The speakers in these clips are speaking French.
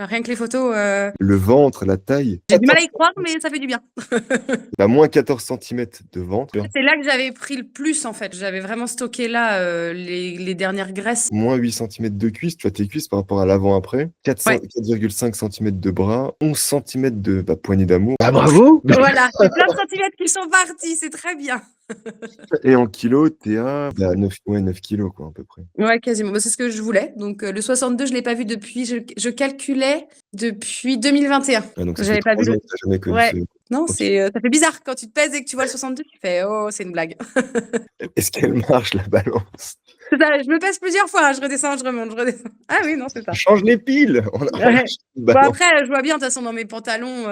Rien que les photos, Le ventre, la taille, j'ai du mal à 14 y croire, mais ça fait du bien. tu moins 14 centimètres de ventre, C'est là que j'avais pris le plus, en fait. J'avais vraiment stocké là, les dernières graisses. moins 8 centimètres de cuisse, tu vois tes cuisses par rapport à l'avant-après, Ouais. 4,5 centimètres de bras, 11 centimètres de poignée d'amour. Ah bravo! Voilà, c'est plein de centimètres qui sont partis, c'est très bien. Et en kilos, tu es à 9 kilos quoi, à peu près. Ouais, quasiment. Bah, c'est ce que je voulais. Donc, le 62, je l'ai pas vu depuis, je calculais depuis 2021. Ah donc ça fait J'avais pas vu 3 ans le que tu as jamais connu ouais. ce Non, OK. ça fait bizarre quand tu te pèses et que tu vois le 62, tu fais: «Oh, c'est une blague». Est-ce qu'elle marche la balance? C'est ça, je me pèse plusieurs fois, hein, je redescends, je remonte, je redescends. Ah oui, non, c'est ça. Change les piles! On a Ouais. acheté une Bon balance. après, je vois bien de toute façon dans mes pantalons,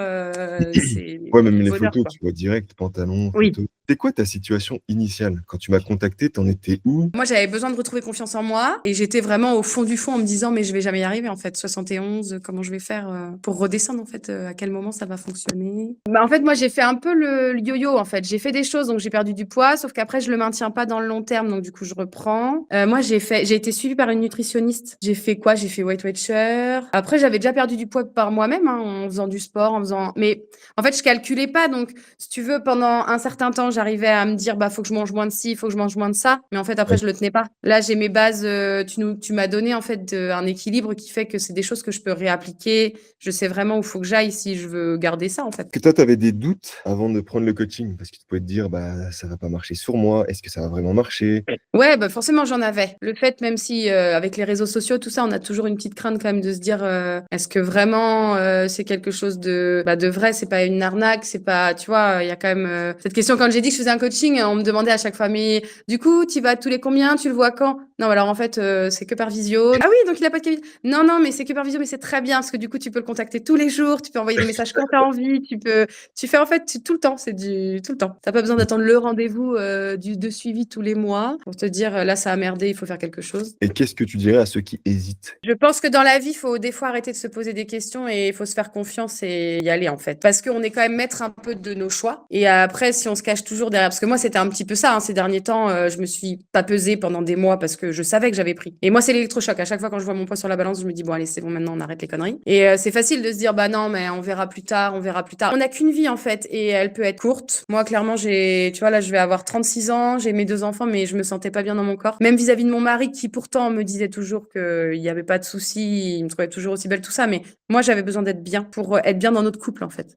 c'est Ouais, même les bonheur, photos, quoi. tu vois direct, pantalon, Oui. photo. C'est quoi ta situation initiale? Quand tu m'as contacté, tu en étais où? Moi, j'avais besoin de retrouver confiance en moi et j'étais vraiment au fond du fond en me disant: «Mais je vais jamais y arriver en fait, 71, comment je vais faire, pour redescendre en fait, à quel moment ça va fonctionner?» Bah, en fait, moi, j'ai fait un peu le yo-yo en fait. J'ai fait des choses, donc j'ai perdu du poids, sauf qu'après je le maintiens pas dans le long terme, donc du coup je reprends. Moi, j'ai été suivie par une nutritionniste. J'ai fait quoi? J'ai fait Weight Watcher. Après, j'avais déjà perdu du poids par moi-même, hein, en faisant du sport, mais en fait, je calculais pas, donc si tu veux, pendant un certain temps, j'arrivais à me dire, bah, faut que je mange moins de ci, faut que je mange moins de ça. Mais en fait, après, Ouais. je le tenais pas. Là, j'ai mes bases, tu m'as donné, en fait, un équilibre qui fait que c'est des choses que je peux réappliquer. Je sais vraiment où faut que j'aille si je veux garder ça, en fait. Que toi, tu avais des doutes avant de prendre le coaching? Parce que tu pouvais te dire: «Bah, ça va pas marcher sur moi. Est-ce que ça va vraiment marcher?» Ouais, bah, forcément, j'en avais. Le fait, même si, avec les réseaux sociaux, tout ça, on a toujours une petite crainte quand même de se dire, est-ce que vraiment, c'est quelque chose de vrai? C'est pas une arnaque? C'est pas, tu vois, il y a quand même, cette question. Quand j'ai dit que je faisais un coaching, on me demandait à chaque fois: «Mais du coup, tu vas tous les combien? Tu le vois quand?» Non, alors en fait, c'est que par visio. «Ah oui, donc il a pas de cabinet?» «Non, non, mais c'est que par visio, mais c'est très bien parce que du coup, tu peux le contacter tous les jours, tu peux envoyer des messages quand tu as envie, tu fais en fait tout le temps, c'est du tout le temps. Tu as pas besoin d'attendre le rendez-vous, de suivi tous les mois pour te dire, là, ça a merdé, il faut faire quelque chose». Et qu'est-ce que tu dirais à ceux qui hésitent? Je pense que dans la vie, il faut des fois arrêter de se poser des questions et il faut se faire confiance et y aller, en fait. Parce qu'on est quand même maître un peu de nos choix. Et après, si on se cache toujours derrière, parce que moi, c'était un petit peu ça, hein, ces derniers temps, je me suis pas pesée pendant des mois parce que je savais que j'avais pris. Et moi, c'est l'électrochoc. À chaque fois, quand je vois mon poids sur la balance, je me dis, bon, allez, c'est bon, maintenant, on arrête les conneries. Et c'est facile de se dire, bah non, mais on verra plus tard, on verra plus tard. On n'a qu'une vie, en fait, et elle peut être courte. Moi, clairement, tu vois, là, je vais avoir 36 ans, j'ai mes 2 enfants, mais je me sentais pas bien dans mon corps. Même vis-à-vis de mon mari, qui pourtant me disait toujours qu'il y avait pas de souci, il me trouvait toujours aussi belle, tout ça. Mais moi, j'avais besoin d'être bien pour être bien dans notre couple, en fait.